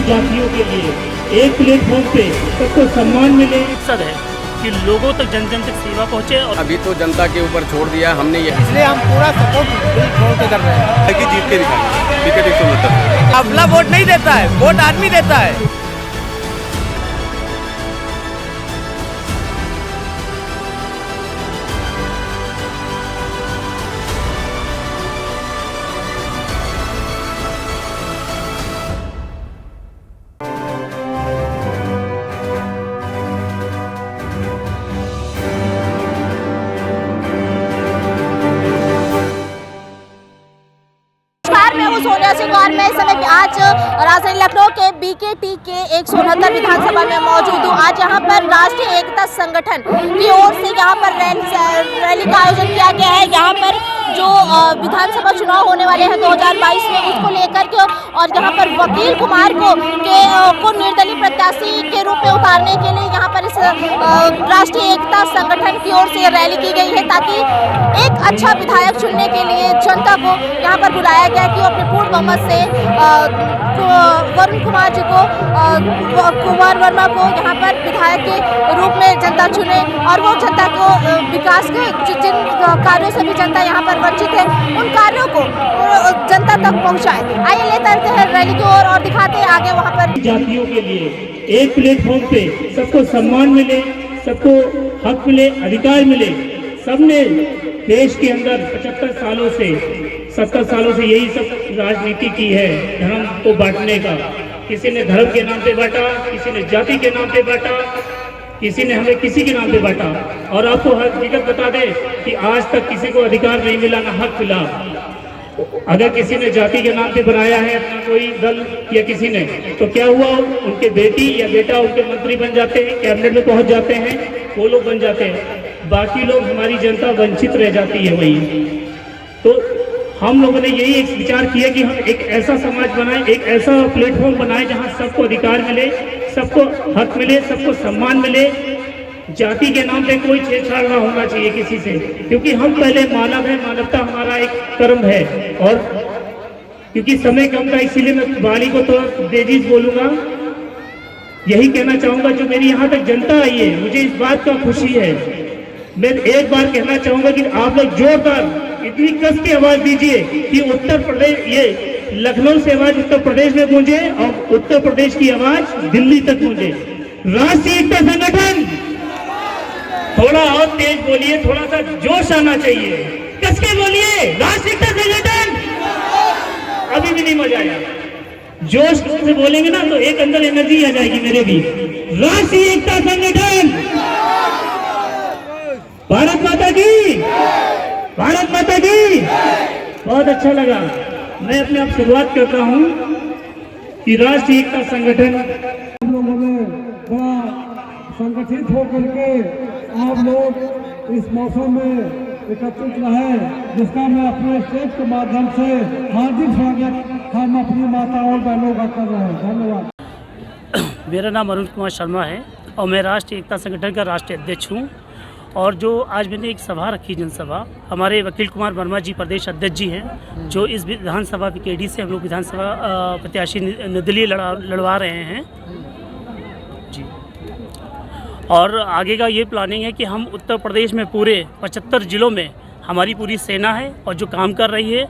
जातियों के लिए एक प्लेटफॉर्म पे सबको सम्मान मिले। मकसद है कि लोगों तक जन जन तक सेवा पहुंचे। और अभी तो जनता के ऊपर छोड़ दिया हमने ये, इसलिए हम पूरा सपोर्ट छोड़ के कर रहे हैं कि जीत के दिखाएंगे। टिकट 169। काफिला वोट नहीं देता है, वोट आदमी देता है। मैं इस समय आज राजधानी लखनऊ के बीकेटी के 169 विधानसभा में मौजूद हूँ। आज यहाँ पर राष्ट्रीय एकता संगठन की ओर से यहाँ पर रैली का आयोजन किया गया है। यहाँ पर जो विधानसभा चुनाव होने वाले हैं 2022 में, उसको लेकर के और यहाँ पर वकील कुमार को निर्दलीय प्रत्याशी के रूप में उतारने के लिए यहाँ पर इस राष्ट्रीय एकता संगठन की ओर से रैली की गई है, ताकि एक अच्छा विधायक चुनने के लिए जनता को यहाँ पर बुलाया गया कि वो अपने पूर्ण बहुमत से वरुण कुमार जी को कुमार वर्मा को यहाँ पर विधायक के रूप में जनता चुने और वो जनता को विकास के जिन कार्यों से भी जनता यहाँ पर वंचित है उन कार्यों को जनता तक पहुँचाए। आइए लेते हैं रैली की ओर और दिखाते हैं आगे वहाँ पर। जातियों के लिए एक प्लेटफॉर्म पे सबको सम्मान मिले, सबको हक मिले, अधिकार मिले। सबने देश के अंदर 70 सालों से यही सब राजनीति की है, धर्म को बांटने का। किसी ने धर्म के नाम पे बांटा, किसी ने जाति के नाम पे बांटा, किसी ने हमें किसी के नाम पे बांटा। और आपको हकीकत बता दें कि आज तक किसी को अधिकार नहीं मिला, ना हक मिला। अगर किसी ने जाति के नाम पे बनाया है अपना कोई दल या किसी ने, तो क्या हुआ, उनके बेटी या बेटा उनके मंत्री बन जाते हैं, कैबिनेट में पहुंच जाते हैं, वो लोग बन जाते हैं। बाकी लोग, हमारी जनता वंचित रह जाती है। वही तो हम लोगों ने यही एक विचार किया कि हम एक ऐसा समाज बनाएं, एक ऐसा प्लेटफॉर्म बनाएं जहां सबको अधिकार मिले, सबको हक मिले, सबको सम्मान मिले। जाति के नाम पे कोई छेड़छाड़ ना होना चाहिए किसी से, क्योंकि हम पहले मानव है, मानवता हमारा एक कर्म है। और क्योंकि समय कम था इसीलिए मैं वाली को थोड़ा तेजी से बोलूंगा। यही कहना चाहूंगा, जो मेरी यहाँ तक जनता आई है, मुझे इस बात का खुशी है। मैं एक बार कहना चाहूंगा कि आप लोग जोरदार इतनी कस की आवाज दीजिए कि उत्तर प्रदेश, ये लखनऊ से आवाज उत्तर प्रदेश में गूंजे और उत्तर प्रदेश की आवाज दिल्ली तक गूंजे। राष्ट्रीय एकता संगठन, थोड़ा और तेज बोलिए, थोड़ा सा जोश आना चाहिए, कस के बोलिए, राष्ट्रीय एकता संगठन। अभी भी नहीं मजा आया, जोश से बोलेंगे ना तो एक अंदर एनर्जी आ जाएगी मेरे भी। राष्ट्रीय एकता संगठन, भारत माता की, भारत माता की। बहुत अच्छा लगा। मैं अपने आप शुरुआत करता हूँ कि राष्ट्रीय एकता संगठन लोगों में बड़ा संगठित होकर के आप लोग इस मौसम में एकत्रित रहे, जिसका मैं अपने स्टेज के माध्यम से हार्दिक स्वागत हम अपनी माताओं और बहनों का कर रहे हैं। धन्यवाद। मेरा नाम अरुण कुमार शर्मा है और मैं राष्ट्रीय एकता संगठन का राष्ट्रीय अध्यक्ष हूँ। और जो आज मैंने एक सभा रखी, जनसभा, हमारे वकील कुमार वर्मा जी प्रदेश अध्यक्ष जी हैं, जो इस विधानसभा बीकेडी से हम लोग विधानसभा प्रत्याशी निर्दलीय लड़वा रहे हैं जी। और आगे का ये प्लानिंग है कि हम उत्तर प्रदेश में पूरे 75 जिलों में हमारी पूरी सेना है और जो काम कर रही है।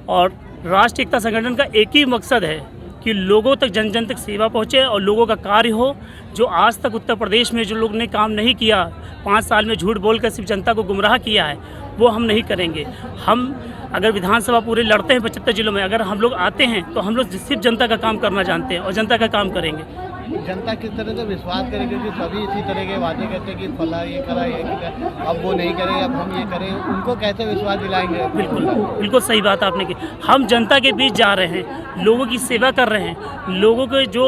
और राष्ट्रीय एकता संगठन का एक ही मकसद है कि लोगों तक जन जन तक सेवा पहुँचे और लोगों का कार्य हो। जो आज तक उत्तर प्रदेश में जो लोग ने काम नहीं किया, 5 साल में झूठ बोलकर सिर्फ जनता को गुमराह किया है, वो हम नहीं करेंगे। हम अगर विधानसभा पूरे लड़ते हैं 75 जिलों में, अगर हम लोग आते हैं तो हम लोग सिर्फ जनता का काम करना जानते हैं और जनता का काम करेंगे। जनता किस तरह से विश्वास करे, क्योंकि सभी इसी तरह के वादे करते हैं कि फला ये करा, ये करा, अब वो नहीं करे, अब हम ये करें। उनको कैसे विश्वास दिलाएंगे? बिल्कुल सही बात आपने की। हम जनता के बीच जा रहे हैं, लोगों की सेवा कर रहे हैं, लोगों के जो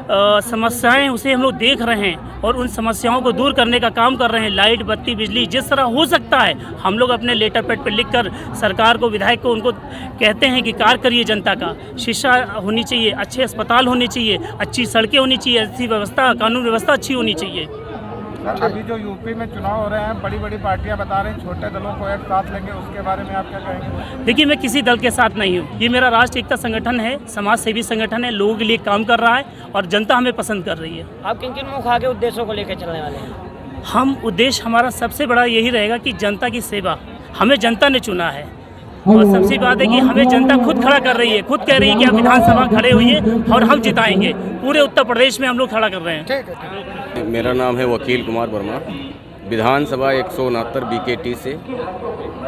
समस्याएं उसे हम लोग देख रहे हैं और उन समस्याओं को दूर करने का काम कर रहे हैं। लाइट, बत्ती, बिजली, जिस तरह हो सकता है हम लोग अपने लेटर पैड पर लिखकर सरकार को, विधायक को, उनको कहते हैं कि कार्य करिए। जनता का शिक्षा होनी चाहिए, अच्छे अस्पताल होने चाहिए, अच्छी सड़कें होनी चाहिए, अच्छी व्यवस्था, कानून व्यवस्था अच्छी होनी चाहिए। सर अभी जो यूपी में चुनाव हो रहे हैं, बड़ी बड़ी पार्टियां बता रही हैं छोटे दलों को एक साथ लेंगे, उसके बारे में आप क्या कहेंगे? देखिए, मैं किसी दल के साथ नहीं हूँ। ये मेरा राष्ट्रीय एकता संगठन है, समाज सेवी संगठन है, लोगों के लिए काम कर रहा है और जनता हमें पसंद कर रही है। आप किन किन मुख आगे उद्देश्यों को लेकर चलने वाले हैं? हम उद्देश्य हमारा सबसे बड़ा यही रहेगा कि जनता की सेवा। हमें जनता ने चुना है और सबसे बात है कि हमें जनता खुद खड़ा कर रही है, खुद कह रही है कि आप विधानसभा खड़े होइए और हम जिताएंगे। पूरे उत्तर प्रदेश में हम लोग खड़ा कर रहे हैं। मेरा नाम है वकील कुमार वर्मा, विधानसभा 169 बीकेटी से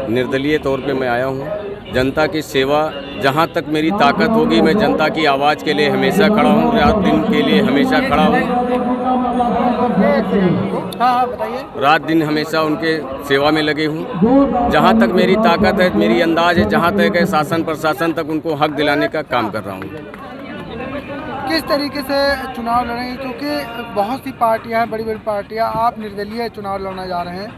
निर्दलीय तौर पे मैं आया हूँ। जनता की सेवा, जहाँ तक मेरी ताकत होगी मैं जनता की आवाज़ के लिए हमेशा खड़ा हूँ, रात दिन के लिए हमेशा खड़ा हूँ। रात दिन हमेशा उनके सेवा में लगे हूँ। जहाँ तक मेरी ताकत है, मेरी अंदाज है, जहाँ तक है शासन प्रशासन तक उनको हक दिलाने का काम कर रहा हूँ। किस तरीके से चुनाव लड़ेंगे, क्योंकि बहुत सी पार्टियां हैं, बड़ी बड़ी पार्टियां, आप निर्दलीय चुनाव लड़ने जा रहे हैं,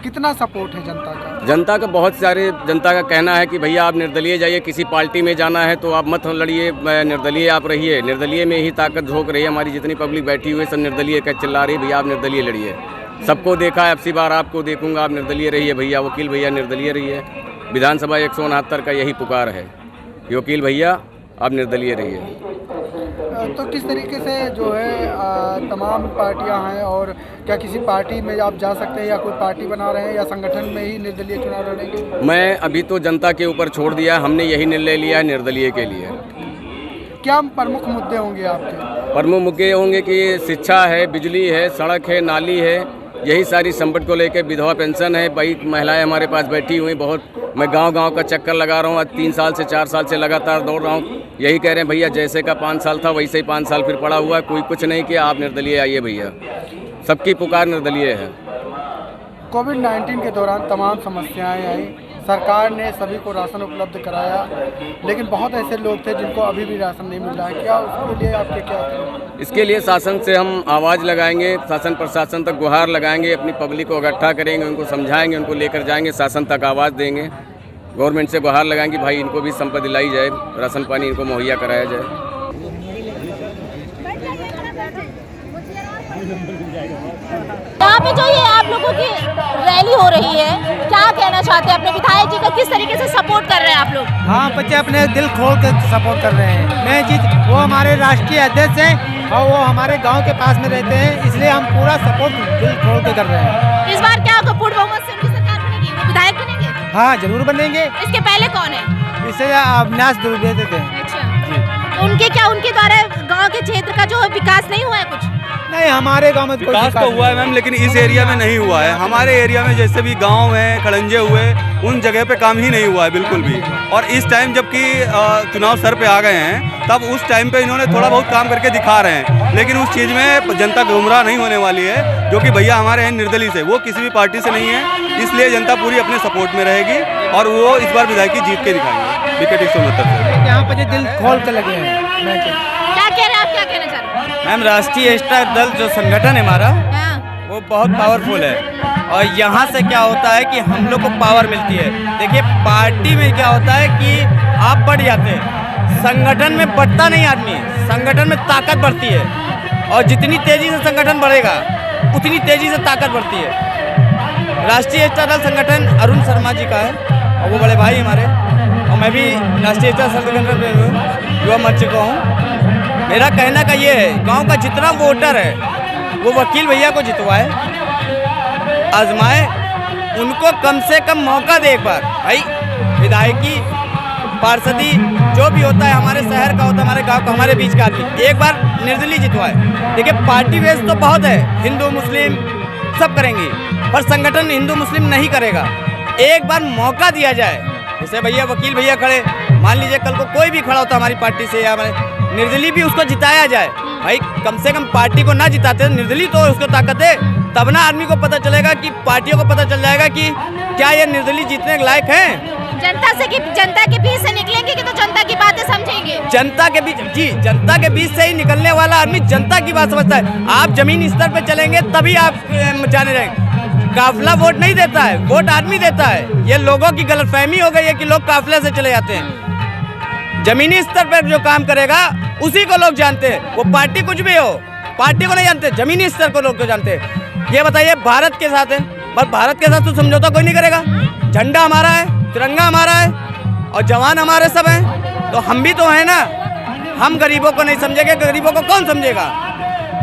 कितना सपोर्ट है जनता का? जनता का बहुत सारे जनता का कहना है कि भैया आप निर्दलीय जाइए, किसी पार्टी में जाना है तो आप मत लड़िए, निर्दलीय आप रहिए। निर्दलीय में ही ताकत झोंक रही है, हमारी जितनी पब्लिक बैठी हुई है सब निर्दलीय का चिल्ला रही है, भैया आप निर्दलीय लड़िए। सबको देखा है, अब सी बार आपको देखूंगा, आप निर्दलीय रहिए भैया, वकील भैया निर्दलीय रहिए। विधानसभा 169 का यही पुकार है कि वकील भैया आप निर्दलीय रहिए। तो किस तरीके से जो है तमाम पार्टियां हैं, और क्या किसी पार्टी में आप जा सकते हैं या कोई पार्टी बना रहे हैं या संगठन में ही निर्दलीय चुनाव लड़ेंगे? मैं अभी तो जनता के ऊपर छोड़ दिया, हमने यही निर्णय लिया है निर्दलीय के लिए। क्या प्रमुख मुद्दे होंगे आपके? प्रमुख मुद्दे होंगे कि शिक्षा है, बिजली है, सड़क है, नाली है, यही सारी संकट को लेकर। विधवा पेंशन है, भाई महिलाएं हमारे पास बैठी हुई बहुत। मैं गांव-गांव का चक्कर लगा रहा हूं, आज 3 साल से 4 साल से लगातार दौड़ रहा हूं। यही कह रहे हैं भैया, जैसे का 5 साल था वैसे ही 5 साल फिर पड़ा हुआ है, कोई कुछ नहीं किया, आप निर्दलीय आइए भैया। सबकी पुकार निर्दलीय है। कोविड-19 के दौरान तमाम समस्याएं आई, सरकार ने सभी को राशन उपलब्ध कराया, लेकिन बहुत ऐसे लोग थे जिनको अभी भी राशन नहीं मिल रहा है। क्या उसके लिए आपके क्या करें? इसके लिए शासन से हम आवाज़ लगाएंगे, शासन प्रशासन तक गुहार लगाएंगे, अपनी पब्लिक को इकट्ठा करेंगे, उनको समझाएंगे, उनको लेकर जाएंगे, शासन तक आवाज़ देंगे, गवर्नमेंट से गुहार लगाएंगे भाई इनको भी संपत्ति दिलाई जाए, राशन पानी इनको मुहैया कराया जाए। यहाँ पे जो ये आप लोगों की रैली हो रही है, क्या कहना चाहते हैं? अपने विधायक जी का किस तरीके से सपोर्ट कर रहे हैं आप लोग? हाँ, बच्चे अपने दिल खोल कर सपोर्ट कर रहे हैं। मैं जीत, वो हमारे राष्ट्रीय अध्यक्ष हैं और वो हमारे गांव के पास में रहते हैं, इसलिए हम पूरा सपोर्ट दिल खोल के कर रहे हैं। इस बार क्या होगा, पूर्ण बहुमत से उनकी सरकार बनेगी, वो विधायक बनेंगे? हाँ, जरूर बनेंगे। इसके पहले कौन है? इससे अविनाश दुर्वेदी थे। अच्छा, उनके क्या, उनके द्वारा गाँव के क्षेत्र का जो विकास नहीं हुआ है कुछ? नहीं, हमारे गांव में विकास तो हुआ है मैम, लेकिन इस एरिया में नहीं हुआ है। हमारे एरिया में जैसे भी गांव हैं, खड़ंजे हुए, उन जगह पे काम ही नहीं हुआ है बिल्कुल भी। और इस टाइम जबकि चुनाव सर पे आ गए हैं, तब उस टाइम पे इन्होंने थोड़ा बहुत काम करके दिखा रहे हैं, लेकिन उस चीज़ में जनता गुमराह नहीं होने वाली है। जो कि भैया हमारे हैं निर्दलीय से, वो किसी भी पार्टी से नहीं है, इसलिए जनता पूरी अपने सपोर्ट में रहेगी और वो इस बार विधायक जीत के दिखाएंगे बीकेटी 169 से। यहाँ पे दिल खोल के लगे हैं। क्या कह रहे हैं आप, क्या कहना चाह रहे हैं? मैम, राष्ट्रीय एकता दल जो संगठन है हमारा, वो बहुत पावरफुल है और यहाँ से क्या होता है कि हम लोग को पावर मिलती है। देखिए, पार्टी में क्या होता है कि आप बढ़ जाते हैं, संगठन में बढ़ता नहीं आदमी, संगठन में ताकत बढ़ती है और जितनी तेजी से संगठन बढ़ेगा उतनी तेजी से ताकत बढ़ती है। राष्ट्रीय एकता दल संगठन अरुण शर्मा जी का है और वो बड़े भाई हमारे, और मैं भी राष्ट्रीय एकता संगठन में युवा मोर्चे का हूँ। मेरा कहना का ये है, गांव का जितना वोटर है वो वकील भैया को जितवाए, आजमाए, उनको कम से कम मौका दे। एक बार भाई, विधायकी, पार्षदी जो भी होता है हमारे शहर का होता है, हमारे गांव का, हमारे बीच का आदमी, एक बार निर्दलीय जितवाए। देखिए, पार्टी बेस तो बहुत है, हिंदू मुस्लिम सब करेंगे, पर संगठन हिंदू मुस्लिम नहीं करेगा। एक बार मौका दिया जाए, जैसे भैया वकील भैया खड़े, मान लीजिए कल को कोई भी खड़ा होता हमारी पार्टी से या हमारे निर्दलीय भी, उसको जिताया जाए। भाई, कम से कम पार्टी को ना जिताते, निर्दलीय तो उसको ताकत है, तब ना आदमी को पता चलेगा कि पार्टियों को पता चल जाएगा कि क्या ये निर्दलीय जीतने के लायक हैं। जनता के बीच से निकलेंगे कि तो जनता की बातें समझेंगे? जनता के बीच, जी, जनता के बीच से ही निकलने वाला आदमी जनता की बात समझता है। आप जमीन स्तर पर चलेंगे तभी आप जाने रहेंगे। काफिला वोट नहीं देता है, वोट आदमी देता है। ये लोगों की गलतफहमी हो गई है कि लोग काफिले से चले जाते हैं। जमीनी स्तर पर जो काम करेगा उसी को लोग जानते हैं। वो पार्टी कुछ भी हो, पार्टी को नहीं जानते, जमीनी स्तर को लोग को जानते हैं। ये बताइए भारत के साथ है, पर भारत के साथ तो समझौता कोई नहीं करेगा। झंडा हमारा है, तिरंगा हमारा है और जवान हमारे सब हैं, तो हम भी तो हैं ना। हम गरीबों को नहीं समझेंगे, गरीबों को कौन समझेगा।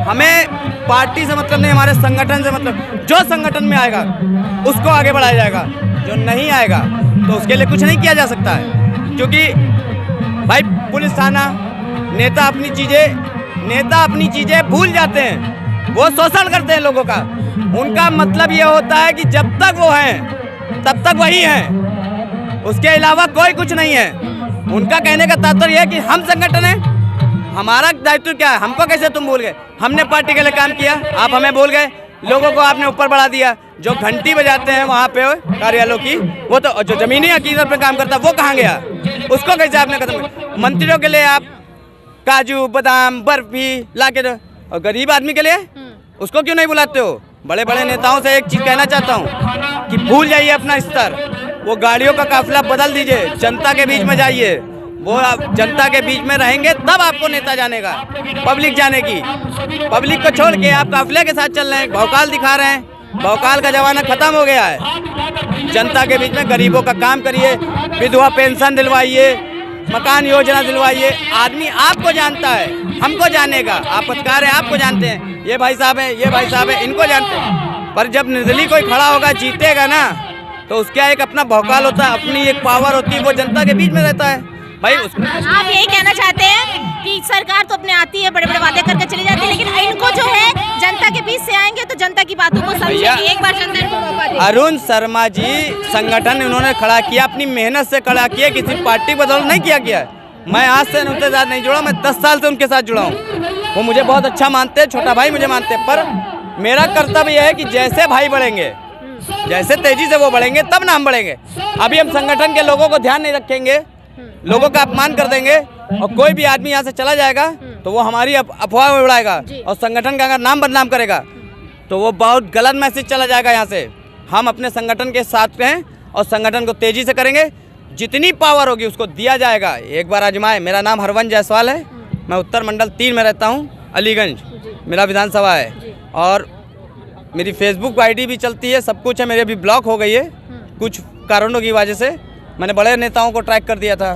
हमें पार्टी से मतलब नहीं, हमारे संगठन से मतलब। जो संगठन में आएगा उसको आगे बढ़ाया जाएगा, जो नहीं आएगा तो उसके लिए कुछ नहीं किया जा सकता है। क्योंकि भाई पुलिस थाना, नेता अपनी चीज़ें भूल जाते हैं, वो शोषण करते हैं लोगों का। उनका मतलब ये होता है कि जब तक वो हैं तब तक वही हैं, उसके अलावा कोई कुछ नहीं है। उनका कहने का तात्पर्य है कि हम संगठन हैं, हमारा दायित्व क्या है। हमको कैसे तुम भूल गए? हमने पार्टी के लिए काम किया, आप हमें भूल गए। लोगों को आपने ऊपर बढ़ा दिया। जो घंटी बजाते हैं वहाँ पे कार्यालयों की, वो तो जो जमीनी हकीकत पे काम करता है वो कहाँ गया? उसको कैसे आपने खत्म किया? मंत्रियों के लिए आप काजू बादाम बर्फी ला के दो, और गरीब आदमी के लिए उसको क्यों नहीं बुलाते हो? बड़े बड़े नेताओं से एक चीज़ कहना चाहता हूँ कि भूल जाइए अपना स्तर, वो गाड़ियों का काफिला बदल दीजिए, जनता के बीच में जाइए। वो आप जनता के बीच में रहेंगे तब आपको नेता जानेगा, पब्लिक जानेगी। पब्लिक को छोड़ के आप काफिले के साथ चल रहे हैं, भौकाल दिखा रहे हैं। भौकाल का जमाना खत्म हो गया है। जनता के बीच में गरीबों का काम करिए, विधवा पेंशन दिलवाइए, मकान योजना दिलवाइए। आदमी आपको जानता है, हमको जानेगा। आप पत्रकार हैं, आपको जानते हैं, ये भाई साहब हैं, ये भाई साहब हैं, इनको जानते हैं। पर जब निर्दलीय कोई खड़ा होगा, जीतेगा ना, तो उसका एक अपना भौकाल होता है, अपनी एक पावर होती है, वो जनता के बीच में रहता है भाई। आप यही कहना चाहते हैं कि सरकार तो अपने आती है, बड़े बड़े वादे करके चली जाती है, लेकिन इनको जो है जनता के बीच से आएंगे तो जनता की बातों को समझेंगे। एक बार जनता को मौका दें। अरुण शर्मा जी संगठन उन्होंने खड़ा किया, अपनी मेहनत से खड़ा किया, किसी पार्टी बदौलत नहीं किया। मैं आज से उनके साथ नहीं जुड़ा, मैं 10 साल से उनके साथ जुड़ा हूँ। वो मुझे बहुत अच्छा मानते हैं, छोटा भाई मुझे मानते हैं। पर मेरा कर्तव्य यह है कि जैसे भाई बढ़ेंगे, जैसे तेजी से वो बढ़ेंगे, तब ना हम बढ़ेंगे। अभी हम संगठन के लोगों को ध्यान नहीं रखेंगे, लोगों का अपमान कर देंगे, और कोई भी आदमी यहाँ से चला जाएगा तो वो हमारी अफवाह में उड़ाएगा और संगठन का अगर नाम बदनाम करेगा तो वो बहुत गलत मैसेज चला जाएगा यहाँ से। हम अपने संगठन के साथ हैं और संगठन को तेजी से करेंगे। जितनी पावर होगी उसको दिया जाएगा। एक बार आजमाए। मेरा नाम हरवंश जायसवाल है, मैं उत्तर मंडल 3 में रहता हूँ, अलीगंज मेरा विधानसभा है। और मेरी फेसबुक आईडी भी चलती है, सब कुछ है। मेरी अभी ब्लॉक हो गई है कुछ कारणों की वजह से। मैंने बड़े नेताओं को ट्रैक कर दिया था,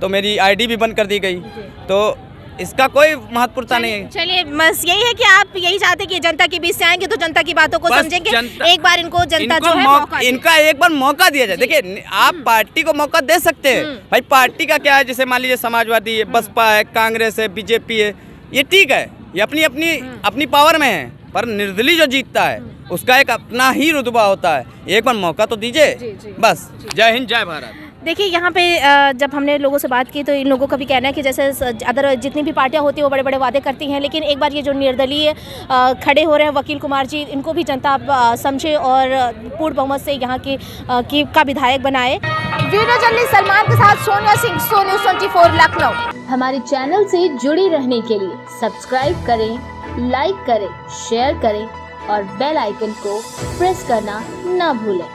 तो मेरी आईडी भी बंद कर दी गई। तो इसका कोई महत्वपूर्णता नहीं है। चलिए, बस यही है कि आप यही चाहते हैं कि जनता के बीच से आएंगे तो जनता की बातों को समझेंगे। एक बार इनको जनता जो है मौका इनका एक बार मौका दिया जाए। देखिए, आप पार्टी को मौका दे सकते हैं भाई। पार्टी का क्या है, जैसे मान लीजिए समाजवादी है, बसपा है, कांग्रेस है, बीजेपी है, ये ठीक है, ये अपनी पावर में है। पर निर्दलीय जो जीतता है उसका एक अपना ही रुतबा होता है। एक बार मौका तो दीजिए बस। जय हिंद, जय भारत। देखिए, यहाँ पे जब हमने लोगों से बात की तो इन लोगों का भी कहना है कि जैसे अदर जितनी भी पार्टियाँ होती हैं वो बड़े बड़े वादे करती हैं, लेकिन एक बार ये जो निर्दलीय खड़े हो रहे हैं वकील कुमार जी, इनको भी जनता समझे और पूर्ण बहुमत से यहाँ का विधायक बनाए। वीडियो जर्नलिस्ट सलमान के साथ सोनिया सिंह, सो न्यूज़ 24 लखनऊ। हमारे चैनल से जुड़ी रहने के लिए सब्सक्राइब करें, लाइक करें, शेयर करें और बेल आइकन को प्रेस करना ना भूलें।